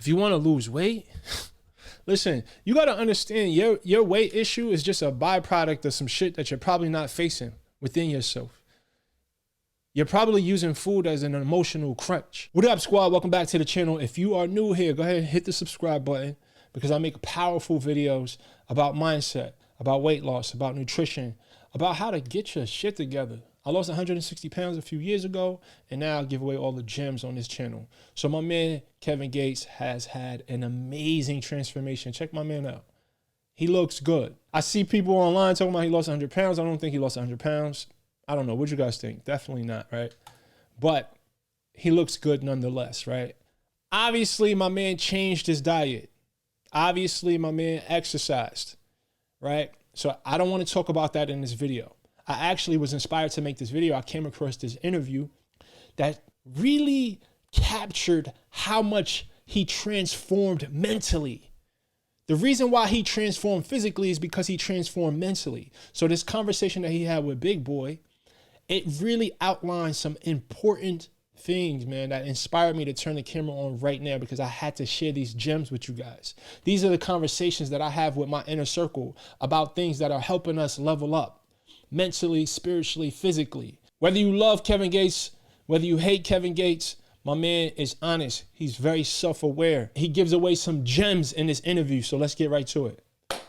If you want to lose weight, listen, you got to understand your weight issue is just a byproduct of some shit that you're probably not facing within yourself. You're probably using food as an emotional crutch. What up, squad? Welcome back to the channel. If you are new here, go ahead and hit the subscribe button because I make powerful videos about mindset, about weight loss, about nutrition, about how to get your shit together. I lost 160 pounds a few years ago, and now I give away all the gems on this channel. So my man, Kevin Gates, has had an amazing transformation. Check my man out. He looks good. I see people online talking about he lost 100 pounds. I don't think he lost 100 pounds. I don't know. What you guys think? Definitely not, right? But he looks good nonetheless, right? Obviously, my man changed his diet. Obviously, my man exercised, right? So I don't want to talk about that in this video. I actually was inspired to make this video. I came across this interview that really captured how much he transformed mentally. The reason why he transformed physically is because he transformed mentally. So this conversation that he had with Big Boy, it really outlines some important things, man, that inspired me to turn the camera on right now because I had to share these gems with you guys. These are the conversations that I have with my inner circle about things that are helping us level up mentally, spiritually, physically. Whether you love Kevin Gates, whether you hate Kevin Gates, my man is honest. He's very self-aware. He gives away some gems in this interview, so let's get right to it.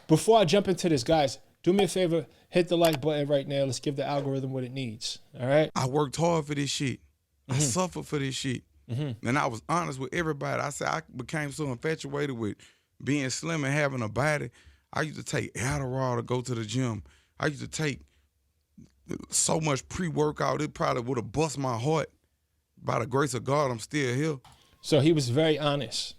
Before I jump into this, guys, do me a favor, hit the like button right now. Let's give the algorithm what it needs, all right? I worked hard for this shit. I suffered for this shit. And I was honest with everybody. I said I became so infatuated with being slim and having a body. I used to take Adderall to go to the gym. I used to take so much pre-workout, it probably would have bust my heart. By the grace of God, I'm still here. So he was very honest.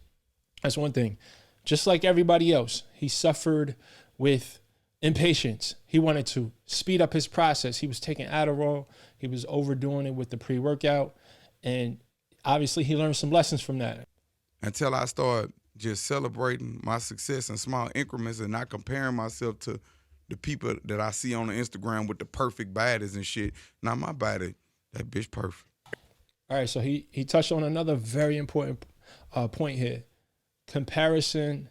That's one thing. Just like everybody else, he suffered with impatience. He wanted to speed up his process. He was taking Adderall. He was overdoing it with the pre-workout. And obviously he learned some lessons from that. Until I started just celebrating my success in small increments and not comparing myself to the people that I see on the Instagram with the perfect bodies and shit. Now my body, that bitch perfect. All right, so he touched on another very important point here. Comparison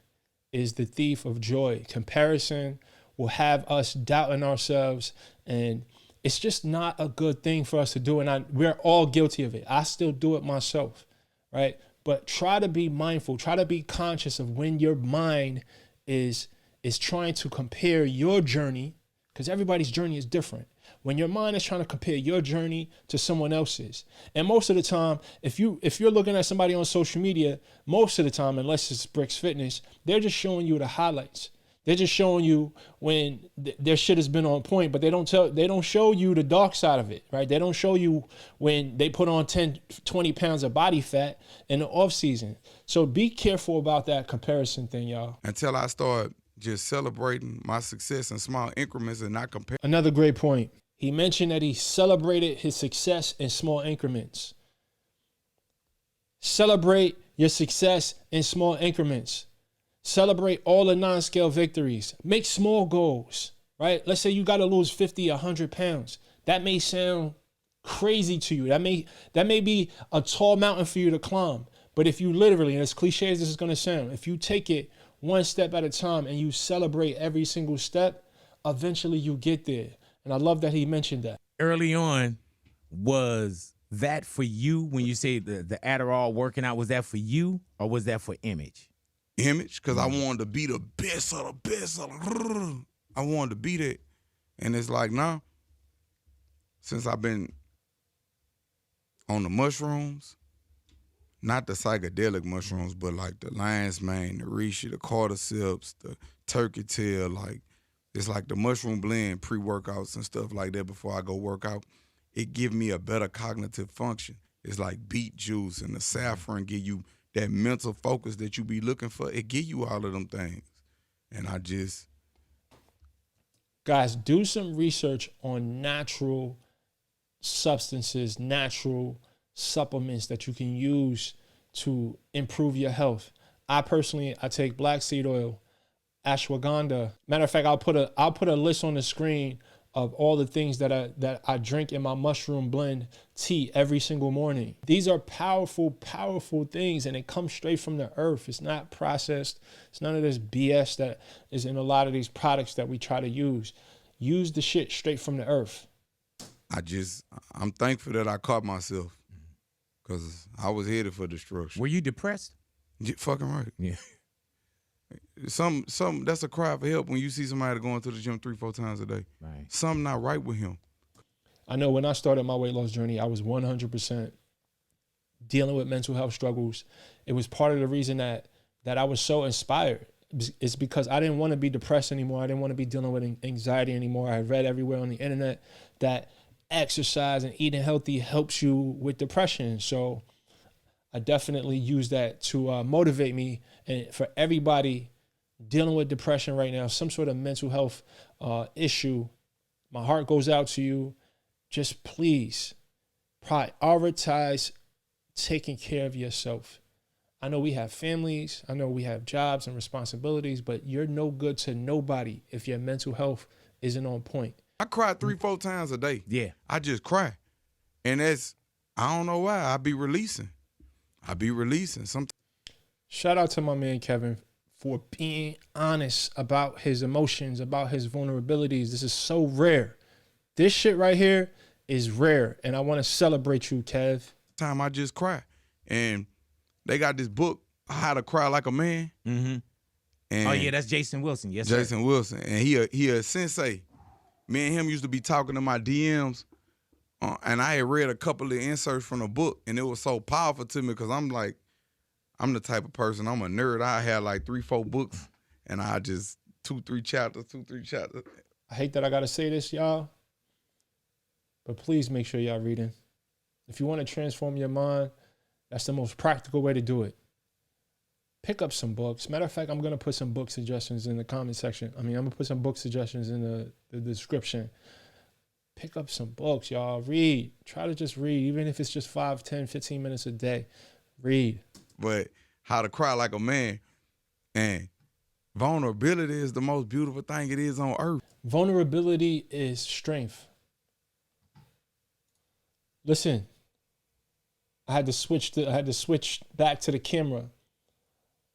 is the thief of joy. Comparison will have us doubting ourselves, and it's just not a good thing for us to do, and we're all guilty of it. I still do it myself, right? But try to be mindful. Try to be conscious of when your mind is trying to compare your journey, because everybody's journey is different. When your mind is trying to compare your journey to someone else's. And most of the time, if you're looking at somebody on social media, most of the time, unless it's Brix Fitness, they're just showing you the highlights. They're just showing you when their shit has been on point, but they don't show you the dark side of it, right? They don't show you when they put on 10, 20 pounds of body fat in the off season. So be careful about that comparison thing, y'all. Until I start just celebrating my success in small increments and not comparing. Another great point. He mentioned that he celebrated his success in small increments. Celebrate your success in small increments. Celebrate all the non-scale victories. Make small goals, right? Let's say you got to lose 50, 100 pounds. That may sound crazy to you. That may be a tall mountain for you to climb. But if you literally, and as cliche as this is going to sound, if you take it one step at a time and you celebrate every single step, eventually you get there. And I love that he mentioned that. Early on, was that for you when you say the Adderall working out, was that for you or was that for image? Image, because I wanted to be the best of the best of the, I wanted to be that. And it's like now, since I've been on the mushrooms, not the psychedelic mushrooms, but like the lion's mane, the reishi, the cordyceps, the turkey tail, like it's like the mushroom blend pre-workouts and stuff like that before I go work out. It give me a better cognitive function. It's like beet juice and the saffron give you that mental focus that you be looking for. It give you all of them things. And I just... Guys, do some research on natural substances, natural supplements that you can use to improve your health. I take black seed oil, ashwagandha. Matter of fact, I'll put a list on the screen of all the things that I drink in my mushroom blend tea every single morning. These are powerful, powerful things, and it comes straight from the earth. It's not processed. It's none of this BS that is in a lot of these products that we try to use. Use the shit straight from the earth. I'm thankful that I caught myself, because I was headed for destruction. Were you depressed? You fucking right. Yeah. Some that's a cry for help when you see somebody going to the gym 3-4 times a day. Right. Something not right with him. I know when I started my weight loss journey, I was 100% dealing with mental health struggles. It was part of the reason that I was so inspired. It's because I didn't want to be depressed anymore. I didn't want to be dealing with anxiety anymore. I read everywhere on the internet that exercise and eating healthy helps you with depression. So I definitely use that to motivate me. And for everybody dealing with depression right now, some sort of mental health issue, my heart goes out to you. Just please prioritize taking care of yourself. I know we have families. I know we have jobs and responsibilities, but you're no good to nobody if your mental health isn't on point. I cry 3-4 times a day. Yeah. I just cry. And I don't know why. I be releasing. Sometimes. Shout out to my man Kevin for being honest about his emotions, about his vulnerabilities. This is so rare. This shit right here is rare, and I want to celebrate you, Kev. Time I just cry. And they got this book, How to Cry Like a Man. Mm-hmm. And Oh, yeah, that's Jason Wilson. Yes, sir. Jason Wilson. And he a sensei. Me and him used to be talking in my DMs, and I had read a couple of inserts from the book, and it was so powerful to me because I'm the type of person, I'm a nerd. I had like 3-4 books, and I just 2-3 chapters. I hate that I got to say this, y'all, but please make sure y'all reading. If you want to transform your mind, that's the most practical way to do it. Pick up some books. Matter of fact, I'm going to put some book suggestions in the comment section. I'm going to put some book suggestions in the description. Pick up some books, y'all. Read. Try to just read, even if it's just 5, 10, 15 minutes a day. Read. But How to Cry Like a Man, and vulnerability is the most beautiful thing it is on earth. Vulnerability is strength. Listen, I had to switch back to the camera.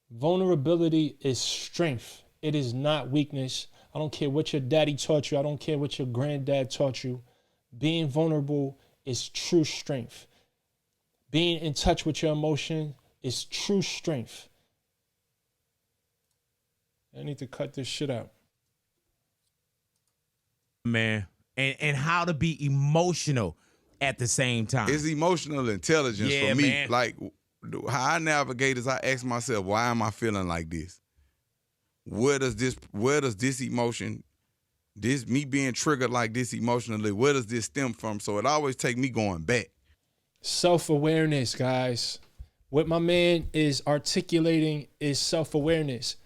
Vulnerability is strength. It is not weakness. I don't care what your daddy taught you. I don't care what your granddad taught you. Being vulnerable is true strength. Being in touch with your emotion is true strength. I need to cut this shit out. Man. And how to be emotional at the same time. It's emotional intelligence for me. Man. Like, how I navigate is I ask myself, why am I feeling like this? Where does this emotion, me being triggered like this emotionally, where does this stem from? So it always take me going back. Self-awareness, guys. What my man is articulating is self-awareness.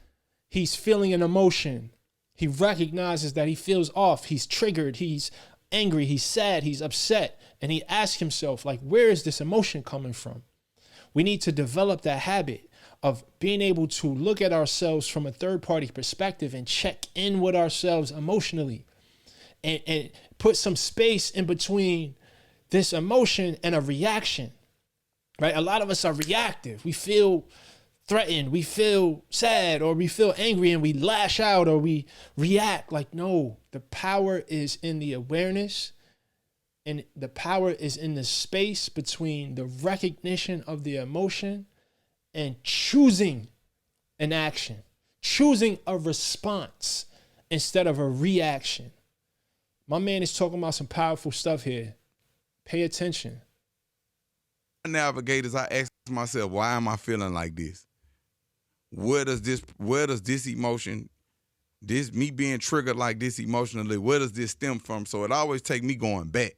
He's feeling an emotion. He recognizes that he feels off. He's triggered. He's angry. He's sad. He's upset. And he asks himself, like, where is this emotion coming from? We need to develop that habit of being able to look at ourselves from a third-party perspective and check in with ourselves emotionally and put some space in between this emotion and a reaction, right? A lot of us are reactive. We feel threatened, we feel sad, or we feel angry and we lash out or we react. Like, no, the power is in the awareness. And the power is in the space between the recognition of the emotion and choosing an action, choosing a response instead of a reaction. My man is talking about some powerful stuff here. Pay attention. Navigators, I ask myself, why am I feeling like this? Where does this emotion, me being triggered like this emotionally, where does this stem from? So it always take me going back.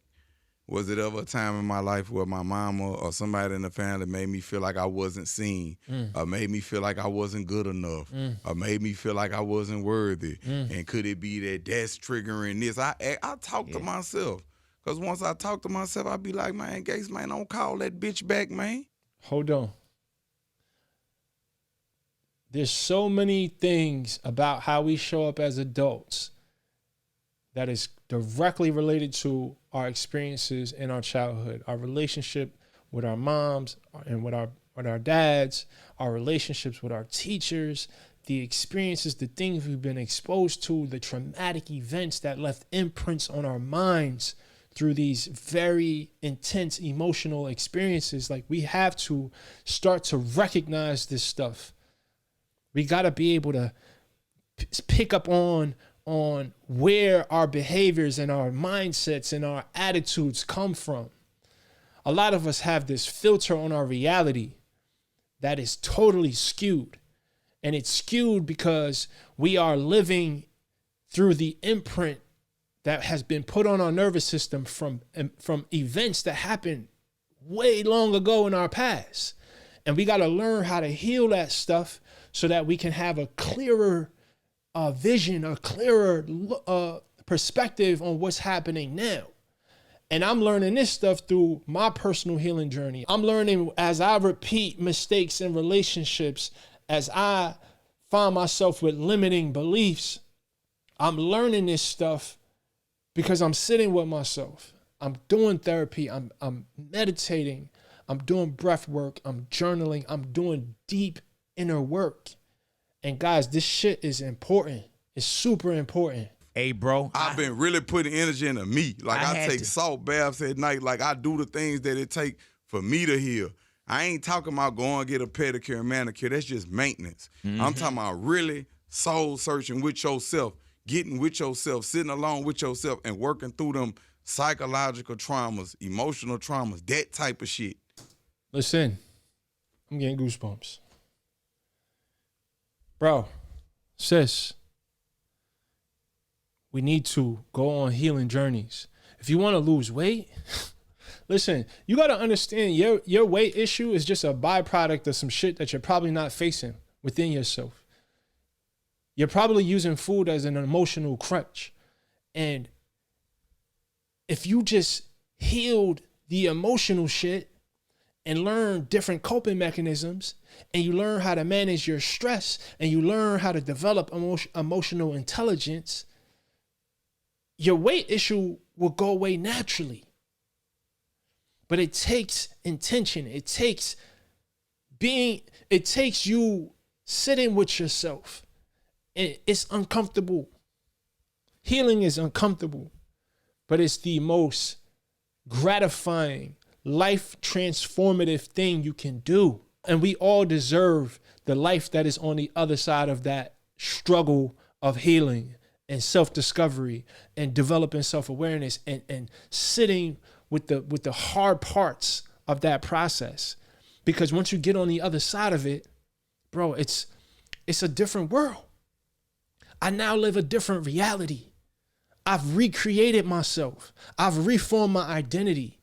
Was it ever a time in my life where my mama or somebody in the family made me feel like I wasn't seen, or made me feel like I wasn't good enough, or made me feel like I wasn't worthy? And could it be that that's triggering this? I talk to myself, because once I talk to myself, I be like, man, Gates, man, don't call that bitch back, man. Hold on. There's so many things about how we show up as adults that is directly related to our experiences in our childhood, our relationship with our moms and with our dads, our relationships with our teachers, the experiences, the things we've been exposed to, the traumatic events that left imprints on our minds through these very intense emotional experiences. Like, we have to start to recognize this stuff. We got to be able to pick up on where our behaviors and our mindsets and our attitudes come from. A lot of us have this filter on our reality that is totally skewed. And it's skewed because we are living through the imprint that has been put on our nervous system from events that happened way long ago in our past. And we got to learn how to heal that stuff so that we can have a clearer vision, a clearer perspective on what's happening now. And I'm learning this stuff through my personal healing journey. I'm learning as I repeat mistakes in relationships, as I find myself with limiting beliefs. I'm learning this stuff because I'm sitting with myself. I'm doing therapy. I'm meditating. I'm doing breath work. I'm journaling. I'm doing deep inner work. And guys, this shit is important. It's super important. Hey, bro. I've been really putting energy into me. Like, I take salt baths at night. Like, I do the things that it take for me to heal. I ain't talking about going and get a pedicure and manicure. That's just maintenance. I'm talking about really soul searching with yourself, getting with yourself, sitting alone with yourself and working through them psychological traumas, emotional traumas, that type of shit. Listen, I'm getting goosebumps. Bro, sis, we need to go on healing journeys. If you want to lose weight, listen, you got to understand your weight issue is just a byproduct of some shit that you're probably not facing within yourself. You're probably using food as an emotional crutch. And if you just healed the emotional shit and learn different coping mechanisms, and you learn how to manage your stress, and you learn how to develop emotional intelligence, your weight issue will go away naturally. But it takes intention. It takes you sitting with yourself. It's uncomfortable. Healing is uncomfortable, but it's the most gratifying, life transformative thing you can do. And we all deserve the life that is on the other side of that struggle of healing and self-discovery and developing self-awareness and sitting with the hard parts of that process. Because once you get on the other side of it, bro, it's a different world. I now live a different reality. I've recreated myself. I've reformed my identity.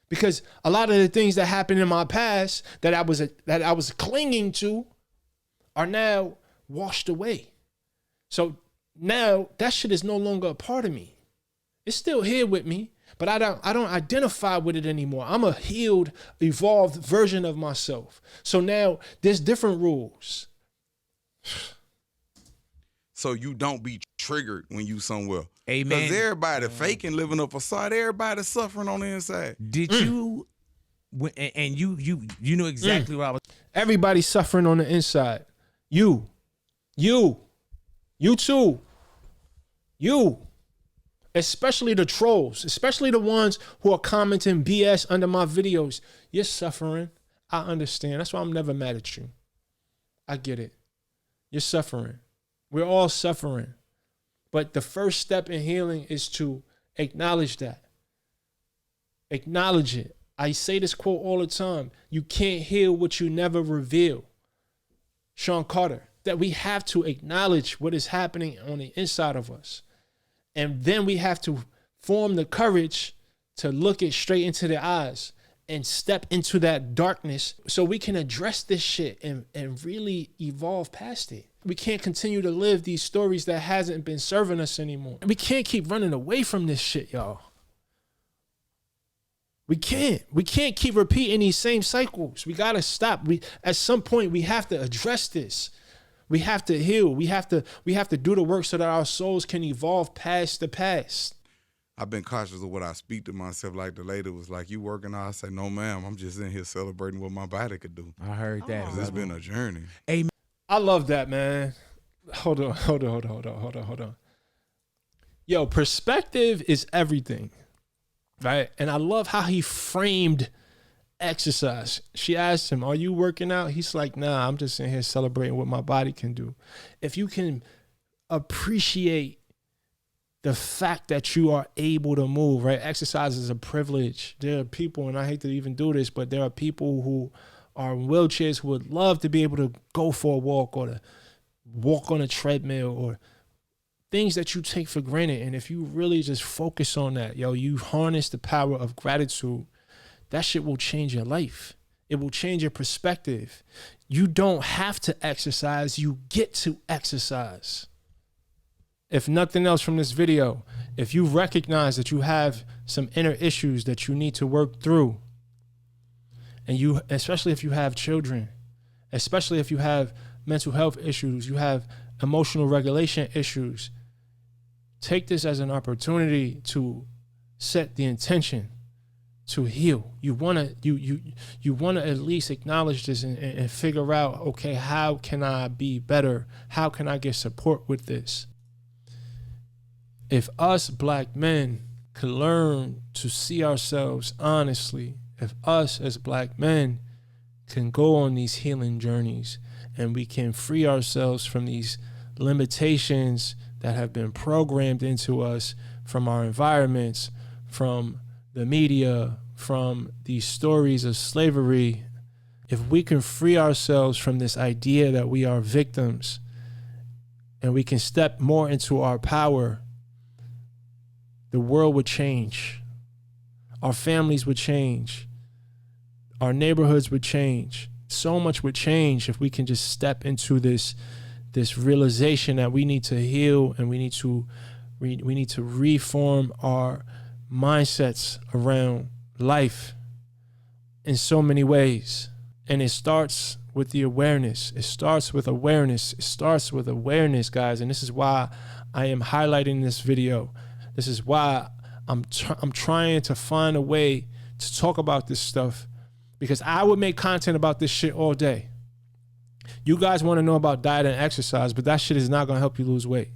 Because a lot of the things that happened in my past that I was clinging to are now washed away. So now that shit is no longer a part of me. It's still here with me, but I don't identify with it anymore. I'm a healed, evolved version of myself. So now there's different rules. So you don't be triggered when you somewhere. Amen. Because everybody faking living a facade. Everybody suffering on the inside. Did you, and you know exactly what I was. Everybody's suffering on the inside. You too. You. Especially the trolls, especially the ones who are commenting BS under my videos. You're suffering. I understand. That's why I'm never mad at you. I get it. You're suffering. We're all suffering. But the first step in healing is to acknowledge that. Acknowledge it. I say this quote all the time. You can't heal what you never reveal. Sean Carter. That we have to acknowledge what is happening on the inside of us. And then we have to form the courage to look it straight into the eyes and step into that darkness so we can address this shit and really evolve past it. We can't continue to live these stories that hasn't been serving us anymore. We can't keep running away from this shit, y'all. We can't keep repeating these same cycles. We gotta stop. At some point we have to address this. We have to heal. We have to do the work so that our souls can evolve past the past. I've been cautious of what I speak to myself. Like the lady was like, "You working out?" I say, "No, ma'am. I'm just in here celebrating what my body could do." I heard that. 'Cause it's been a journey. Amen. I love that, man. Hold on. Yo, perspective is everything, right? And I love how he framed exercise. She asked him, "Are you working out?" He's like, "Nah, I'm just in here celebrating what my body can do." If you can appreciate the fact that you are able to move, right? Exercise is a privilege. There are people, and I hate to even do this, but there are people who are in wheelchairs who would love to be able to go for a walk or to walk on a treadmill or things that you take for granted. And if you really just focus on that, yo, you harness the power of gratitude, that shit will change your life. It will change your perspective. You don't have to exercise. You get to exercise. If nothing else from this video, if you recognize that you have some inner issues that you need to work through, and you, especially if you have children, especially if you have mental health issues, you have emotional regulation issues, take this as an opportunity to set the intention to heal. You wanna at least acknowledge this and figure out, okay, how can I be better? How can I get support with this? If us black men could learn to see ourselves honestly, if us as black men can go on these healing journeys and we can free ourselves from these limitations that have been programmed into us from our environments, from the media, from these stories of slavery, if we can free ourselves from this idea that we are victims and we can step more into our power, the world would change. Our families would change. Our neighborhoods would change. So much would change if we can just step into this realization that we need to heal and we need to reform our mindsets around life in so many ways. And it starts with the awareness. It starts with awareness. It starts with awareness, guys. And this is why I am highlighting this video. This is why I'm trying to find a way to talk about this stuff, because I would make content about this shit all day. You guys want to know about diet and exercise, but that shit is not going to help you lose weight.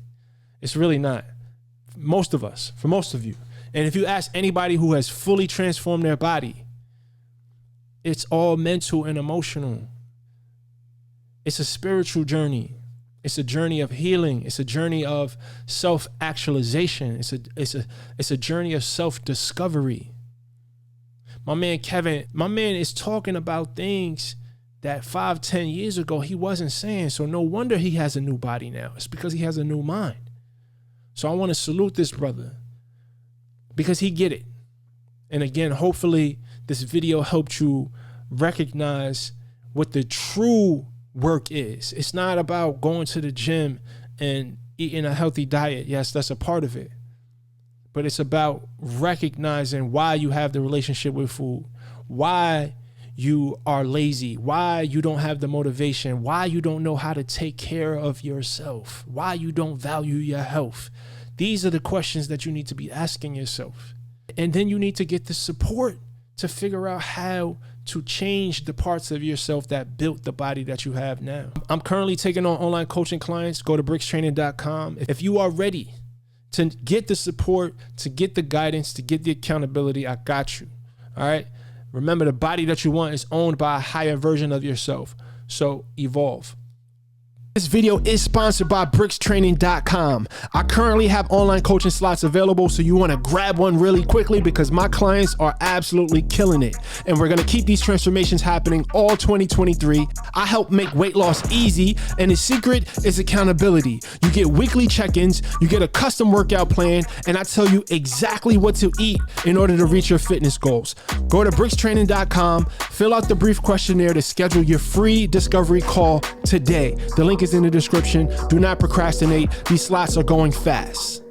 It's really not. For most of you. And if you ask anybody who has fully transformed their body, it's all mental and emotional. It's a spiritual journey. It's a journey of healing. It's a journey of self-actualization. It's a journey of self-discovery. My man Kevin, is talking about things that 5-10 years ago he wasn't saying. So no wonder he has a new body now. It's because he has a new mind. So I want to salute this brother because he get it. And again, hopefully this video helped you recognize what the true work is. It's not about going to the gym and eating a healthy diet. Yes, that's a part of it. But it's about recognizing why you have the relationship with food, why you are lazy, why you don't have the motivation, why you don't know how to take care of yourself, why you don't value your health. These are the questions that you need to be asking yourself. And then you need to get the support to figure out how to change the parts of yourself that built the body that you have now. I'm currently taking on online coaching clients. Go to brixtraining.com. If you are ready to get the support, to get the guidance, to get the accountability, I got you. All right. Remember, the body that you want is owned by a higher version of yourself. So evolve. This video is sponsored by brixtraining.com. I currently have online coaching slots available, so you want to grab one really quickly because my clients are absolutely killing it. And we're going to keep these transformations happening all 2023. I help make weight loss easy, and the secret is accountability. You get weekly check-ins, you get a custom workout plan, and I tell you exactly what to eat in order to reach your fitness goals. Go to brixtraining.com, fill out the brief questionnaire to schedule your free discovery call today. The link is in the description. Do not procrastinate. These slots are going fast.